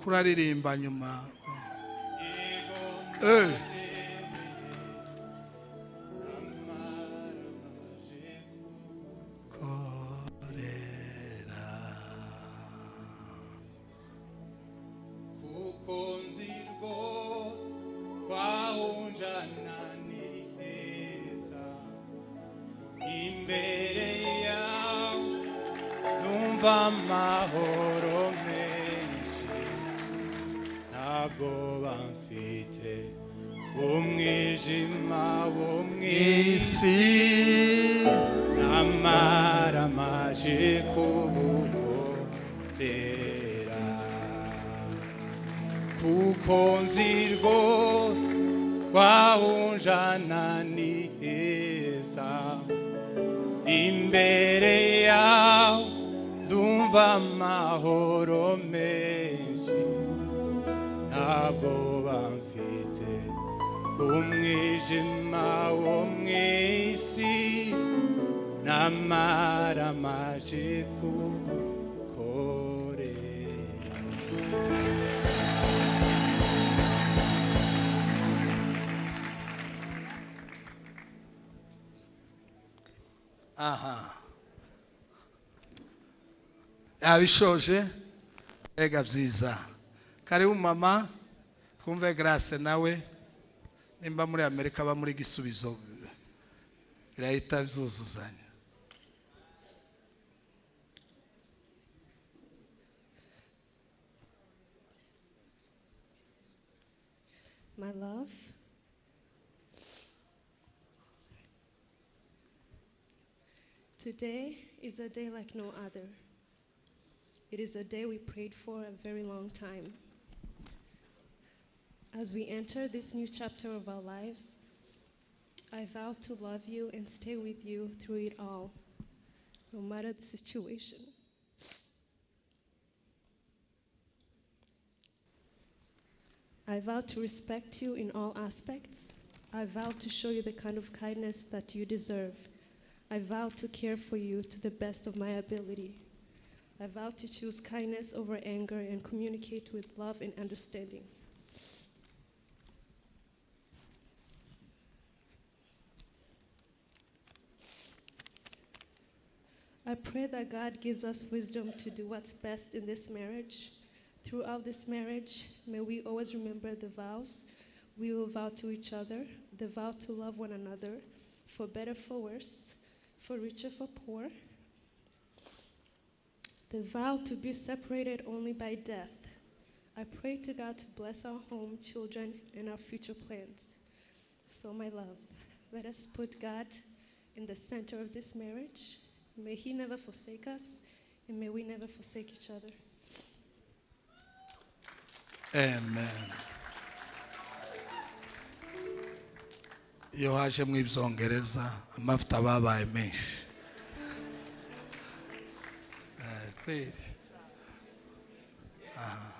kuraririmba nyuma. Amahoro menshi ntabwo bamfite umwijima wo mw'isi namaramaje kugukorera kuko nzi rwose twahunjana ni heza imbere yawe ndumva amahoro menshi ntabwo bamfite umwijima wo mw'isi namaramaje kugukorera. Aha. Abishoje ega byiza. Karibu mama twumve Grace nawe nimba muri Amerika ba muri Gisubizo birahita byuzuzanya. My love, today is a day like no other. It is a day we prayed for a very long time. As we enter this new chapter of our lives, I vow to love you and stay with you through it all, no matter the situation. I vow to respect you in all aspects. I vow to show you the kind of kindness that you deserve. I vow to care for you to the best of my ability. I vow to choose kindness over anger and communicate with love and understanding. I pray that God gives us wisdom to do what's best in this marriage. Throughout this marriage, may we always remember the vows we will vow to each other, the vow to love one another, for better, for worse, for richer, for poor, the vow to be separated only by death. I pray to God to bless our home, children, and our future plans. So, my love, let us put God in the center of this marriage. May He never forsake us, and may we never forsake each other. Amen. Iyo haje mu ibyongereza amavuta babaye menshi. Kweli. Aha.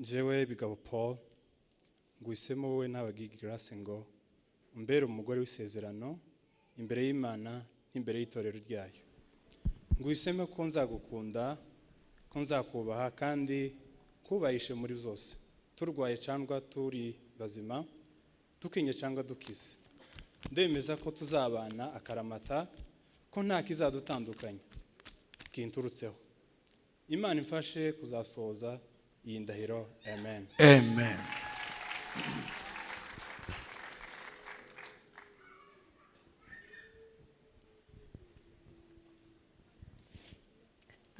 Jewe Bigabo Paul ngwisemo wowe n'abagigi Grace ngo umbere umugore w'isezerano imbere y'Imana n'imbere y'itorero ryayo. Ngwisemo ko nzagukunda, ko nzakubaha kandi kubahishe muri zose. Turwaye cyangwa turi bazima, tukinye cyangwa dukize. Ndemeza ko tuzabana akaramata, ko nta kizadutandukanya kinturutseho. Imana imfashe kuzasoza iyi ndahiro. Amen. Amen.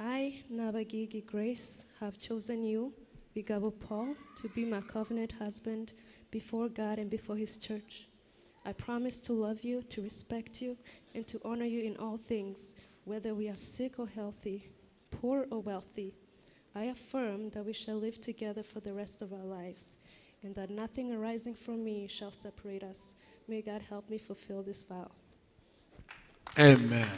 I, Nabagigi Grace, have chosen you, Bigabo Paul, to be my covenant husband before God and before his church. I promise to love you, to respect you, and to honor you in all things, whether we are sick or healthy, poor or wealthy. I affirm that we shall live together for the rest of our lives, and that nothing arising from me shall separate us. May God help me fulfill this vow. Amen.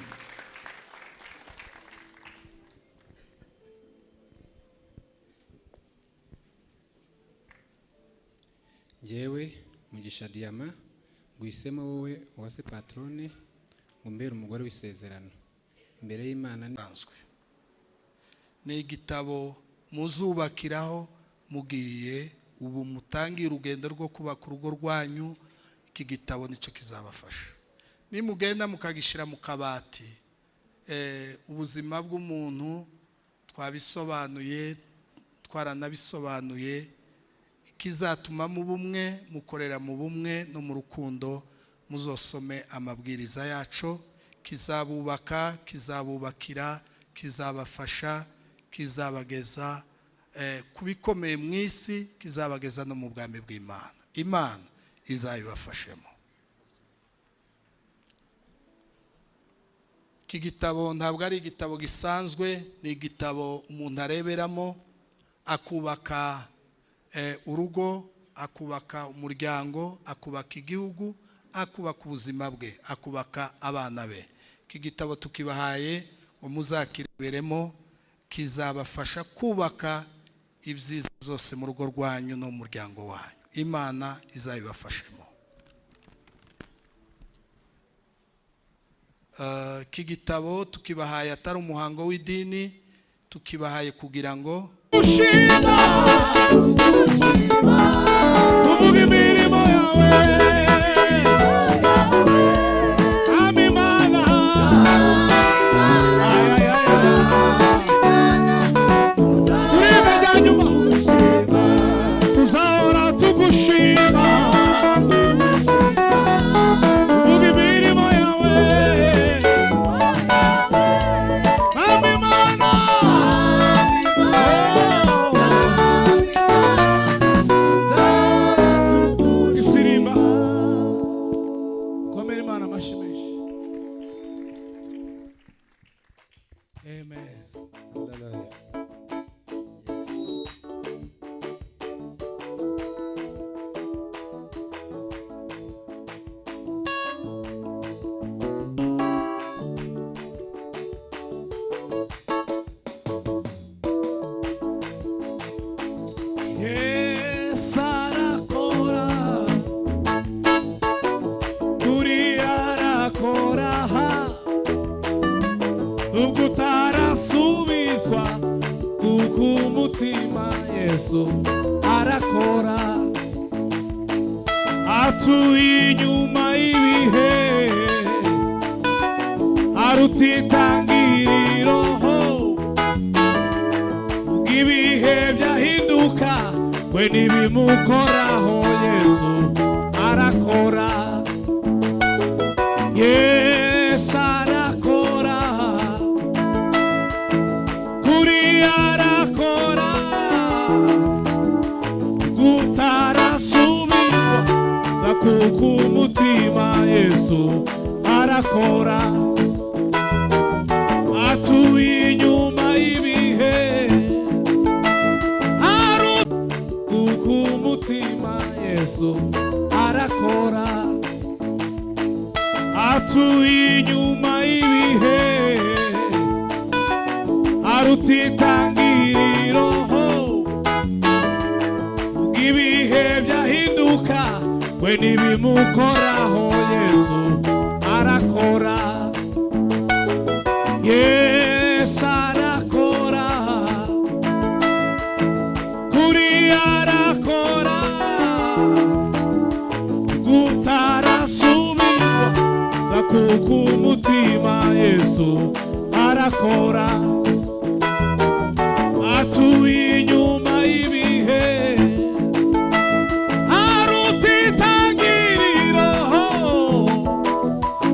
Jewe Mugisha Diama ngwisemo wowe wase patrone ngumbere umugore w'isezerano imbere y'Imana Nanzwe. Ni igitabo muzubakiraho mugiye ubu mutangiye urugendo rwo kubaka urugo rwanyu. Iki gitabo nico kizabafasha. Nimugenda mukagishira mu kabati, ubuzima bw'umuntu twabisobanuye, twaranabisobanuye, kizatuma mu bumwe, mukorera mu bumwe no mu rukundo. Muzosome amabwiriza yacu, kizabubaka, kizabubakira, kizabafasha, kizabageza kubikomeye mu isi, kizabageza no mu bwami bw'Imana. Imana izabibafashemo. Iki gitabo ntabwo ari igitabo gisanzwe, ni igitabo umuntu areberamo akubaka urugo, akubaka umuryango, akubaka igihugu, akubaka ubuzima bwe, akubaka abana be. Iki gitabo tukibahaye ngo muzakireberemo, kizabafasha kubaka ibyiza byose mu rugo rwanyu no mu muryango wanyu. Imana izabibafashemo. Iki gitabo tukibahaye atari umuhango w'idini, tukibahaye kugira ngo tuvuge imirimo yawe. Amimana turibe rya nyuma tuzahora tugushima. Tuvuge imirimo yawe. Amimana isirimba komera Imana amashyi menshi. Amen. Yes, arakora kuri arakora ubwo utarasubizwa kuko umutima Yesu arakora atuye inyuma y'ibihe arutitangiriro ibihe byahinduka we nibimukoraho Yesu arakora. Yes, arakora kuri arakora gutarasubizwa kuko umutima Yesu arakora atuye inyuma y'ibihe kuko umutima Yesu arakora atuye inyuma y'ibihe arutitangiriro we nibimukoraho Yesu arakora. Yesu arakora, kuri arakora, gutarasubizwa kuko umutima Yesu arakora. Atuye inyuma y'ibihe, aruta itangiriro,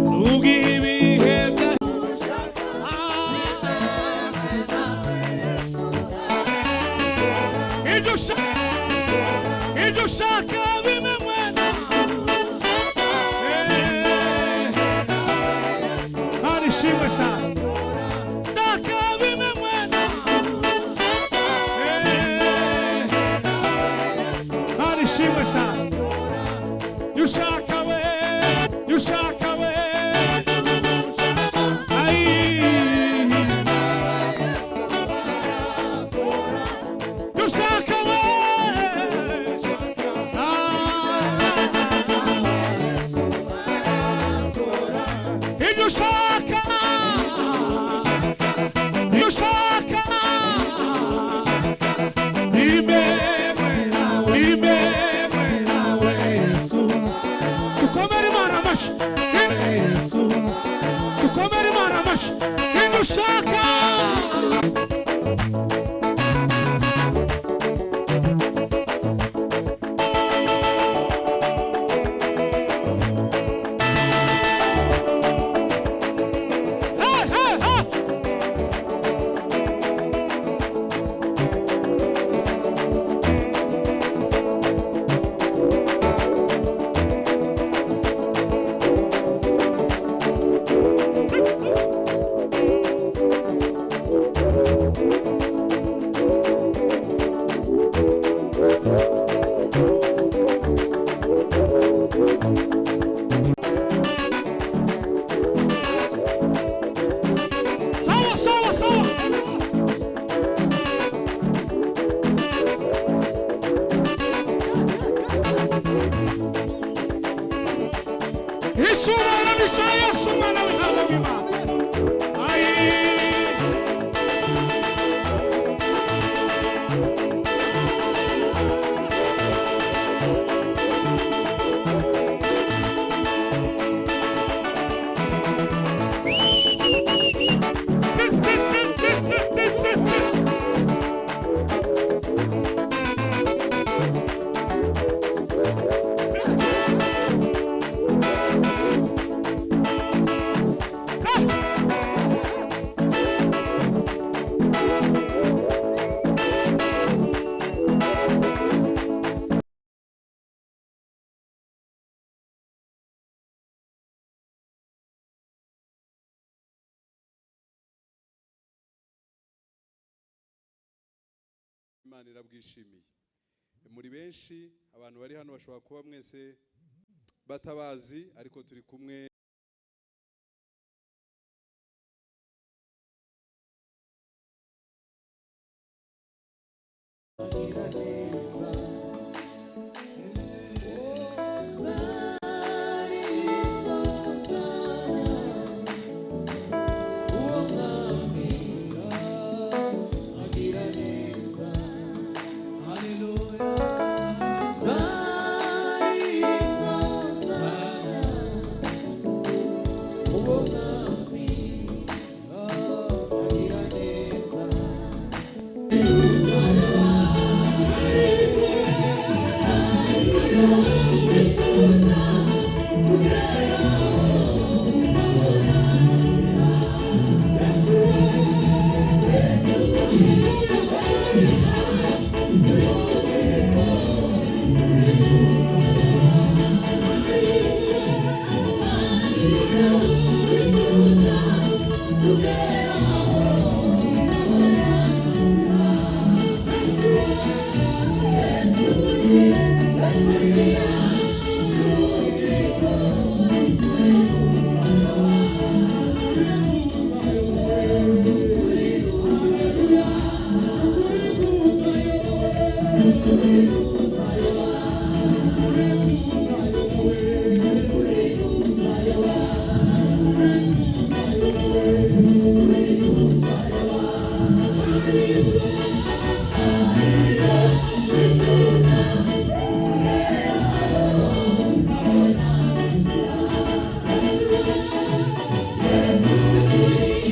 nubwo ibihe ibyo ushaka bimenywe hari ishimwe cyane. You shall come Imana irabwishimiye. Muri benshi abantu bari hano bashobora kuba mwese batabazi, ariko turi kumwe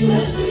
Thank you.